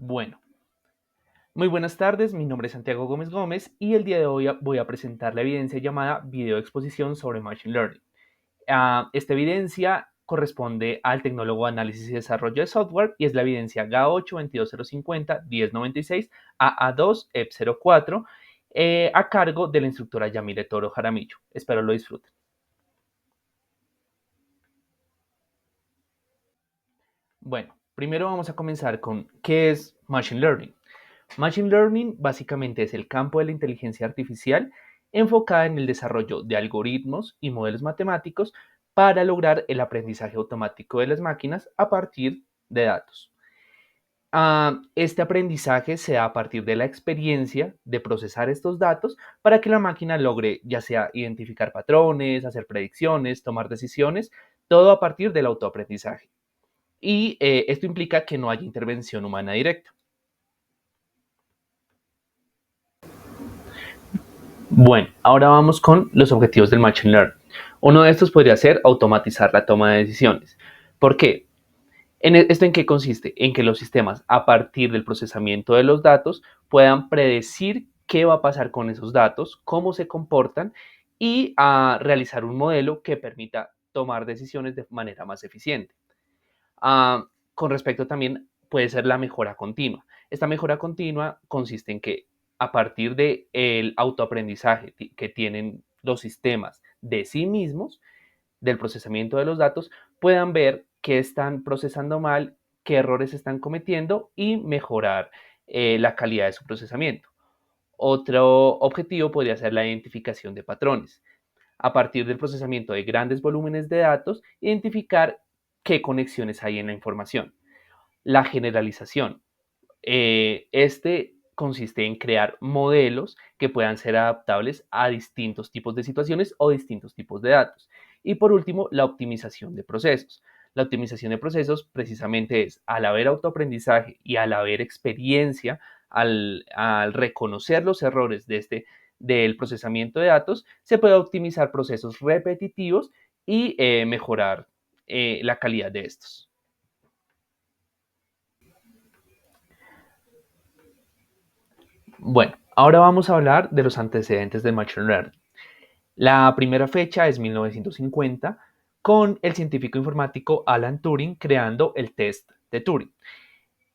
Bueno, muy buenas tardes, mi nombre es Santiago Gómez Gómez y el día de hoy voy a presentar la evidencia llamada video exposición sobre Machine Learning. Esta evidencia corresponde al tecnólogo de análisis y desarrollo de software y es la evidencia GA8 22050 1096 AA2 EP04 a cargo de la instructora Yamile Toro Jaramillo. Espero lo disfruten. Bueno, primero vamos a comenzar con ¿qué es Machine Learning? Machine Learning básicamente es el campo de la inteligencia artificial enfocada en el desarrollo de algoritmos y modelos matemáticos para lograr el aprendizaje automático de las máquinas a partir de datos. Este aprendizaje se da a partir de la experiencia de procesar estos datos para que la máquina logre ya sea identificar patrones, hacer predicciones, tomar decisiones, todo a partir del autoaprendizaje. Y esto implica que no haya intervención humana directa. Bueno, ahora vamos con los objetivos del Machine Learning. Uno de estos podría ser automatizar la toma de decisiones. ¿Por qué? ¿Esto en qué consiste? En que los sistemas, a partir del procesamiento de los datos, puedan predecir qué va a pasar con esos datos, cómo se comportan y realizar un modelo que permita tomar decisiones de manera más eficiente. Con respecto también puede ser la mejora continua. Esta mejora continua consiste en que a partir del autoaprendizaje que tienen los sistemas de sí mismos, del procesamiento de los datos, puedan ver qué están procesando mal, qué errores están cometiendo y mejorar la calidad de su procesamiento. Otro objetivo podría ser la identificación de patrones. A partir del procesamiento de grandes volúmenes de datos, identificar qué conexiones hay en la información. La generalización. Este consiste en crear modelos que puedan ser adaptables a distintos tipos de situaciones o distintos tipos de datos. Y por último, la optimización de procesos. La optimización de procesos precisamente es al haber autoaprendizaje y al haber experiencia, al reconocer los errores del procesamiento de datos, se puede optimizar procesos repetitivos y mejorar la calidad de estos. Bueno, ahora vamos a hablar de los antecedentes del Machine Learning. La primera fecha es 1950, con el científico informático Alan Turing creando el test de Turing.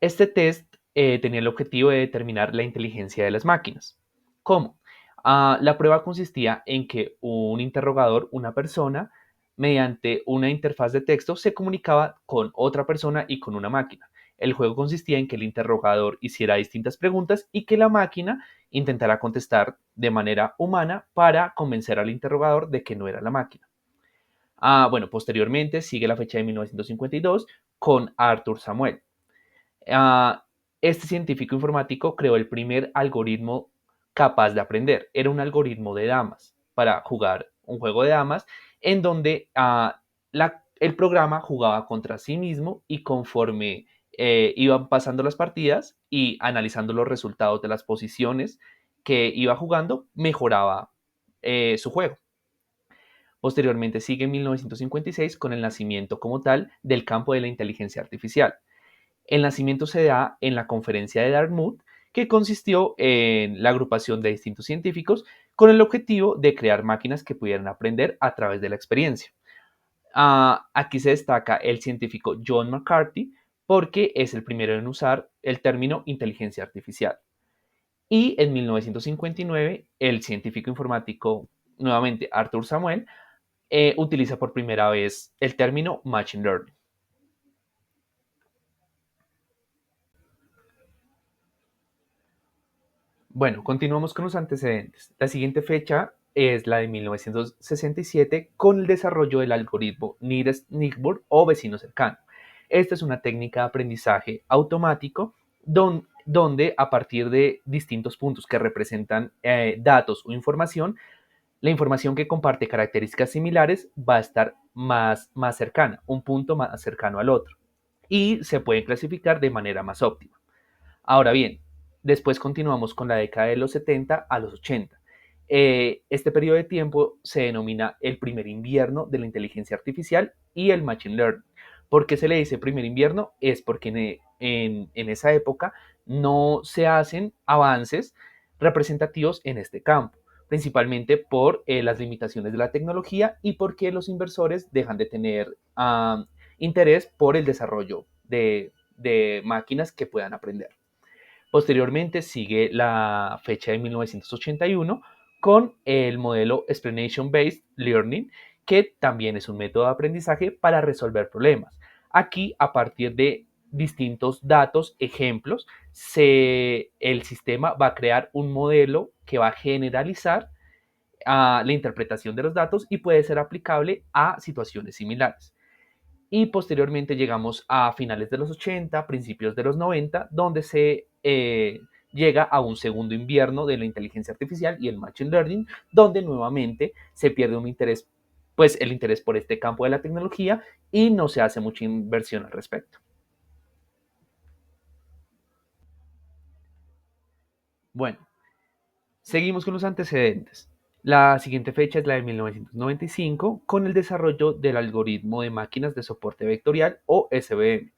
Este test tenía el objetivo de determinar la inteligencia de las máquinas. ¿Cómo? La prueba consistía en que un interrogador, una persona, mediante una interfaz de texto, se comunicaba con otra persona y con una máquina. El juego consistía en que el interrogador hiciera distintas preguntas y que la máquina intentara contestar de manera humana para convencer al interrogador de que no era la máquina. Bueno, posteriormente sigue la fecha de 1952 con Arthur Samuel. Ah, este científico informático creó el primer algoritmo capaz de aprender. Era un algoritmo de damas para jugar un juego de damas en donde el programa jugaba contra sí mismo y conforme iban pasando las partidas y analizando los resultados de las posiciones que iba jugando, mejoraba su juego. Posteriormente sigue en 1956 con el nacimiento como tal del campo de la inteligencia artificial. El nacimiento se da en la conferencia de Dartmouth, que consistió en la agrupación de distintos científicos con el objetivo de crear máquinas que pudieran aprender a través de la experiencia. Aquí se destaca el científico John McCarthy porque es el primero en usar el término inteligencia artificial. Y en 1959, el científico informático, nuevamente Arthur Samuel, utiliza por primera vez el término Machine Learning. Bueno, continuamos con los antecedentes. La siguiente fecha es la de 1967 con el desarrollo del algoritmo Nearest Neighbor o vecino cercano. Esta es una técnica de aprendizaje automático donde a partir de distintos puntos que representan datos o información, la información que comparte características similares va a estar más cercana, un punto más cercano al otro. Y se puede clasificar de manera más óptima. Ahora bien, después continuamos con la década de los 70 a los 80. Este periodo de tiempo se denomina el primer invierno de la inteligencia artificial y el machine learning. ¿Por qué se le dice primer invierno? Es porque en esa época no se hacen avances representativos en este campo, principalmente por las limitaciones de la tecnología y porque los inversores dejan de tener interés por el desarrollo de máquinas que puedan aprender. Posteriormente sigue la fecha de 1981 con el modelo Explanation Based Learning, que también es un método de aprendizaje para resolver problemas. Aquí, a partir de distintos datos, ejemplos, el sistema va a crear un modelo que va a generalizar la interpretación de los datos y puede ser aplicable a situaciones similares. Y posteriormente llegamos a finales de los 80, principios de los 90, donde se llega a un segundo invierno de la inteligencia artificial y el machine learning, donde nuevamente se pierde un interés, pues el interés por este campo de la tecnología y no se hace mucha inversión al respecto. Bueno, seguimos con los antecedentes. La siguiente fecha es la de 1995 con el desarrollo del algoritmo de máquinas de soporte vectorial o SVM.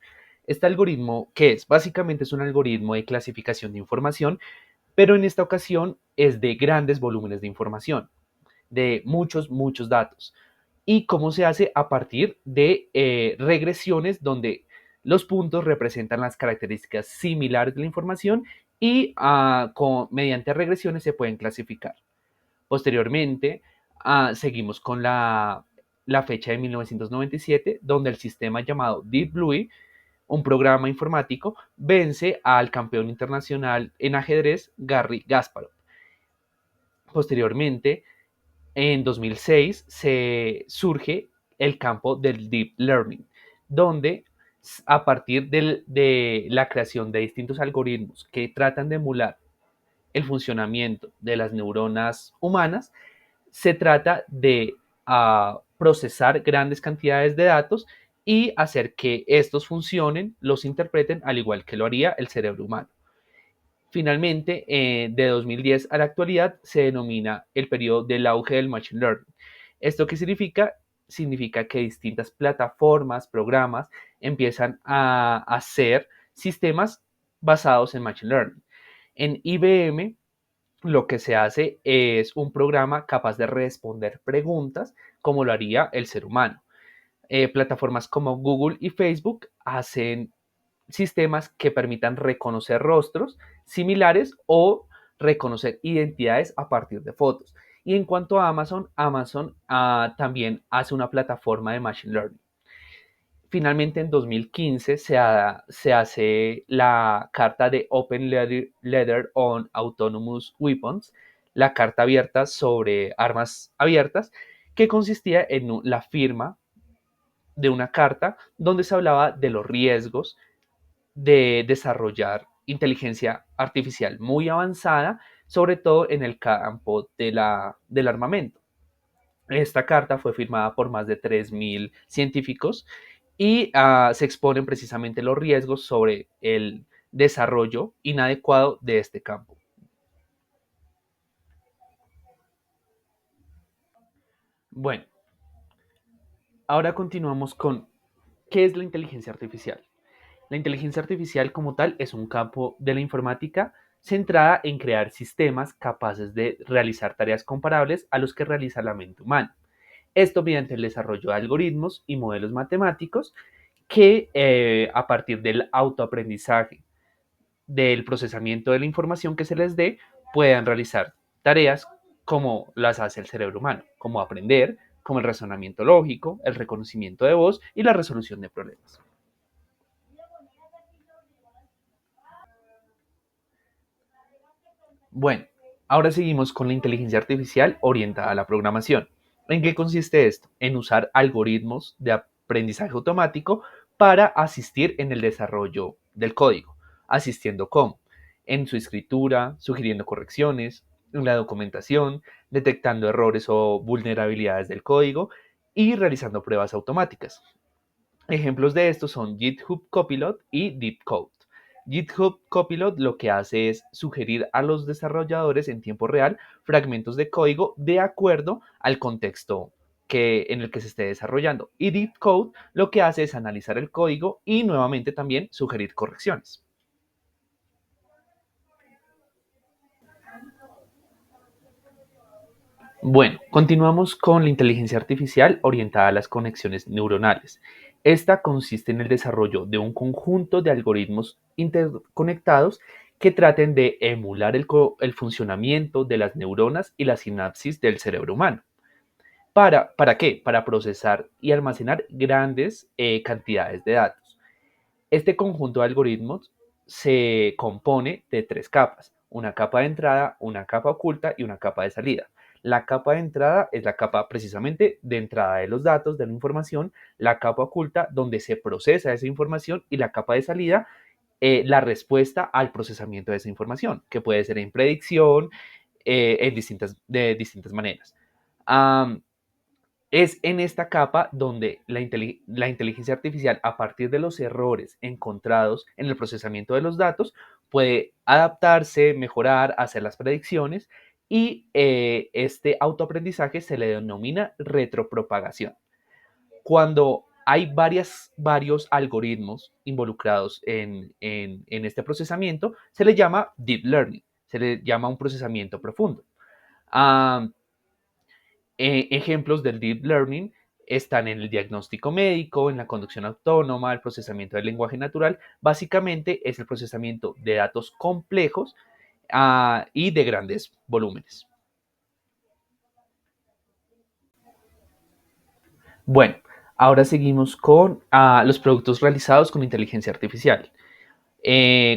Este algoritmo, ¿qué es? Básicamente es un algoritmo de clasificación de información, pero en esta ocasión es de grandes volúmenes de información, de muchos datos. ¿Y cómo se hace? A partir de regresiones donde los puntos representan las características similares de la información y mediante regresiones se pueden clasificar. Posteriormente, seguimos con la fecha de 1997, donde el sistema llamado Deep Blue, un programa informático, vence al campeón internacional en ajedrez Garry Kasparov. Posteriormente, en 2006, se surge el campo del Deep Learning, donde a partir de la creación de distintos algoritmos que tratan de emular el funcionamiento de las neuronas humanas, se trata de procesar grandes cantidades de datos y hacer que estos funcionen, los interpreten al igual que lo haría el cerebro humano. Finalmente, de 2010 a la actualidad, se denomina el periodo del auge del Machine Learning. ¿Esto qué significa? Significa que distintas plataformas, programas, empiezan a hacer sistemas basados en Machine Learning. En IBM, lo que se hace es un programa capaz de responder preguntas como lo haría el ser humano. Plataformas como Google y Facebook hacen sistemas que permitan reconocer rostros similares o reconocer identidades a partir de fotos. Y en cuanto a Amazon, Amazon también hace una plataforma de Machine Learning. Finalmente, en 2015 se hace la carta de Open Letter on Autonomous Weapons, la carta abierta sobre armas abiertas, que consistía en la firma de una carta donde se hablaba de los riesgos de desarrollar inteligencia artificial muy avanzada, sobre todo en el campo del armamento. Esta carta fue firmada por más de 3.000 científicos y se exponen precisamente los riesgos sobre el desarrollo inadecuado de este campo. Bueno, ahora continuamos con ¿qué es la inteligencia artificial? La inteligencia artificial como tal es un campo de la informática centrada en crear sistemas capaces de realizar tareas comparables a los que realiza la mente humana. Esto mediante el desarrollo de algoritmos y modelos matemáticos que a partir del autoaprendizaje, del procesamiento de la información que se les dé, puedan realizar tareas como las hace el cerebro humano, como aprender, como el razonamiento lógico, el reconocimiento de voz y la resolución de problemas. Bueno, ahora seguimos con la inteligencia artificial orientada a la programación. ¿En qué consiste esto? En usar algoritmos de aprendizaje automático para asistir en el desarrollo del código. Asistiendo cómo? En su escritura, sugiriendo correcciones, en la documentación, detectando errores o vulnerabilidades del código y realizando pruebas automáticas. Ejemplos de estos son GitHub Copilot y DeepCode. GitHub Copilot lo que hace es sugerir a los desarrolladores en tiempo real fragmentos de código de acuerdo al contexto en el que se esté desarrollando. Y DeepCode lo que hace es analizar el código y nuevamente también sugerir correcciones. Bueno, continuamos con la inteligencia artificial orientada a las conexiones neuronales. Esta consiste en el desarrollo de un conjunto de algoritmos interconectados que traten de emular el funcionamiento de las neuronas y la sinapsis del cerebro humano. ¿Para qué? Para procesar y almacenar grandes cantidades de datos. Este conjunto de algoritmos se compone de tres capas: una capa de entrada, una capa oculta y una capa de salida. La capa de entrada es la capa precisamente de entrada de los datos, de la información; la capa oculta donde se procesa esa información; y la capa de salida, la respuesta al procesamiento de esa información, que puede ser en predicción, de distintas maneras. Um, es en esta capa donde la inteligencia artificial, a partir de los errores encontrados en el procesamiento de los datos, puede adaptarse, mejorar, hacer las predicciones, y este autoaprendizaje se le denomina retropropagación. Cuando hay varios algoritmos involucrados en este procesamiento, se le llama deep learning, se le llama un procesamiento profundo. Ah, Ejemplos del deep learning están en el diagnóstico médico, en la conducción autónoma, el procesamiento del lenguaje natural. Básicamente es el procesamiento de datos complejos y de grandes volúmenes. Bueno, ahora seguimos con los productos realizados con inteligencia artificial.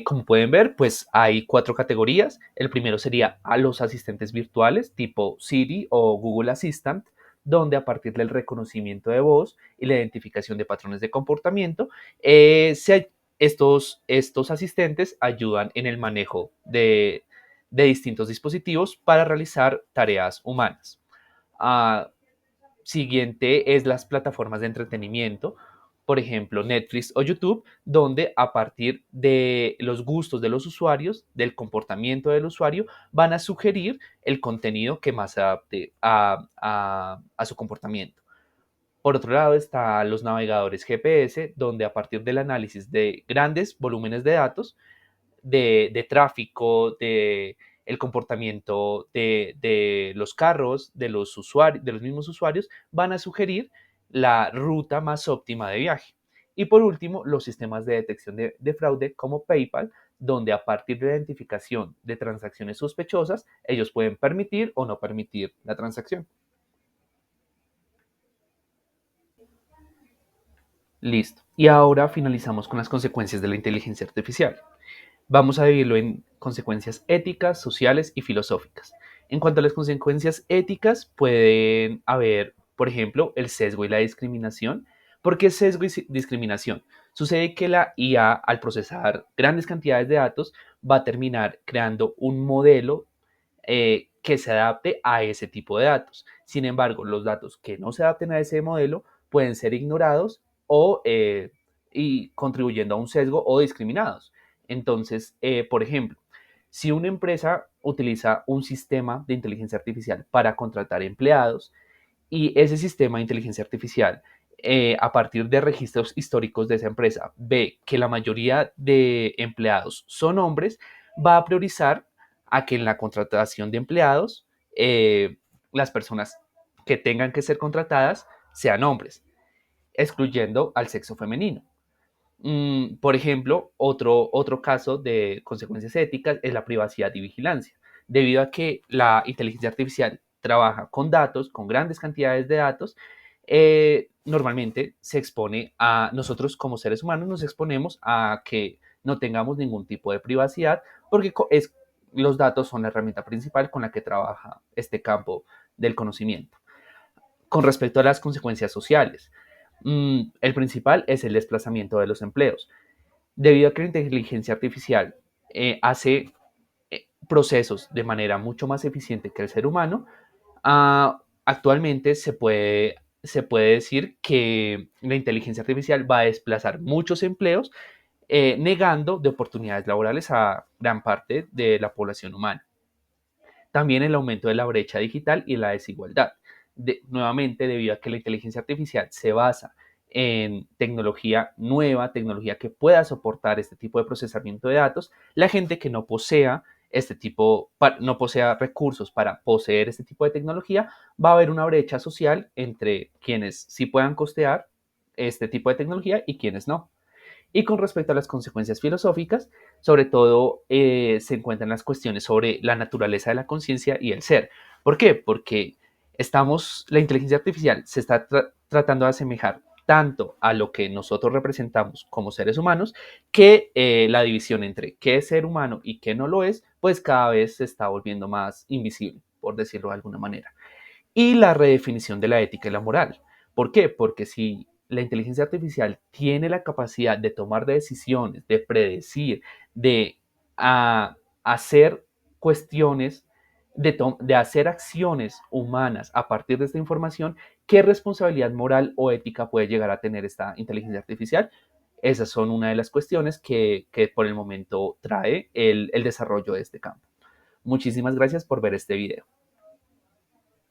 Como pueden ver, pues hay cuatro categorías. El primero sería a los asistentes virtuales tipo Siri o Google Assistant, donde a partir del reconocimiento de voz y la identificación de patrones de comportamiento, estos asistentes ayudan en el manejo de distintos dispositivos para realizar tareas humanas. Ah, Siguiente es las plataformas de entretenimiento, por ejemplo Netflix o YouTube, donde a partir de los gustos de los usuarios, del comportamiento del usuario, van a sugerir el contenido que más se adapte a su comportamiento. Por otro lado están los navegadores GPS, donde a partir del análisis de grandes volúmenes de datos, de tráfico, de el comportamiento de los carros, de los usuarios, de los mismos usuarios, van a sugerir la ruta más óptima de viaje. Y por último, los sistemas de detección de fraude como PayPal, donde a partir de la identificación de transacciones sospechosas, ellos pueden permitir o no permitir la transacción. Listo. Y ahora finalizamos con las consecuencias de la inteligencia artificial. Vamos a dividirlo en consecuencias éticas, sociales y filosóficas. En cuanto a las consecuencias éticas, pueden haber, por ejemplo, el sesgo y la discriminación. ¿Por qué sesgo y discriminación? Sucede que la IA, al procesar grandes cantidades de datos, va a terminar creando un modelo que se adapte a ese tipo de datos. Sin embargo, los datos que no se adapten a ese modelo pueden ser ignorados y contribuyendo a un sesgo o discriminados. Entonces, por ejemplo, si una empresa utiliza un sistema de inteligencia artificial para contratar empleados, y ese sistema de inteligencia artificial, a partir de registros históricos de esa empresa, ve que la mayoría de empleados son hombres, va a priorizar a que en la contratación de empleados, las personas que tengan que ser contratadas sean hombres, excluyendo al sexo femenino. Por ejemplo, otro caso de consecuencias éticas es la privacidad y vigilancia. Debido a que la inteligencia artificial trabaja con datos, con grandes cantidades de datos, normalmente se expone a nosotros como seres humanos, nos exponemos a que no tengamos ningún tipo de privacidad, porque los datos son la herramienta principal con la que trabaja este campo del conocimiento. Con respecto a las consecuencias sociales, el principal es el desplazamiento de los empleos. Debido a que la inteligencia artificial hace procesos de manera mucho más eficiente que el ser humano, actualmente se puede decir que la inteligencia artificial va a desplazar muchos empleos, negando de oportunidades laborales a gran parte de la población humana. También el aumento de la brecha digital y la desigualdad. Nuevamente, debido a que la inteligencia artificial se basa en tecnología nueva, tecnología que pueda soportar este tipo de procesamiento de datos, la gente que no posea no posea recursos para poseer este tipo de tecnología, va a haber una brecha social entre quienes sí puedan costear este tipo de tecnología y quienes no. Y con respecto a las consecuencias filosóficas, sobre todo se encuentran las cuestiones sobre la naturaleza de la conciencia y el ser. ¿Por qué? Porque la inteligencia artificial se está tratando de asemejar tanto a lo que nosotros representamos como seres humanos, que la división entre qué es ser humano y qué no lo es, pues cada vez se está volviendo más invisible, por decirlo de alguna manera. Y la redefinición de la ética y la moral. ¿Por qué? Porque si la inteligencia artificial tiene la capacidad de tomar decisiones, de predecir, de hacer cuestiones, de hacer acciones humanas a partir de esta información, ¿qué responsabilidad moral o ética puede llegar a tener esta inteligencia artificial? Esas son una de las cuestiones que por el momento trae el desarrollo de este campo. Muchísimas gracias por ver este video.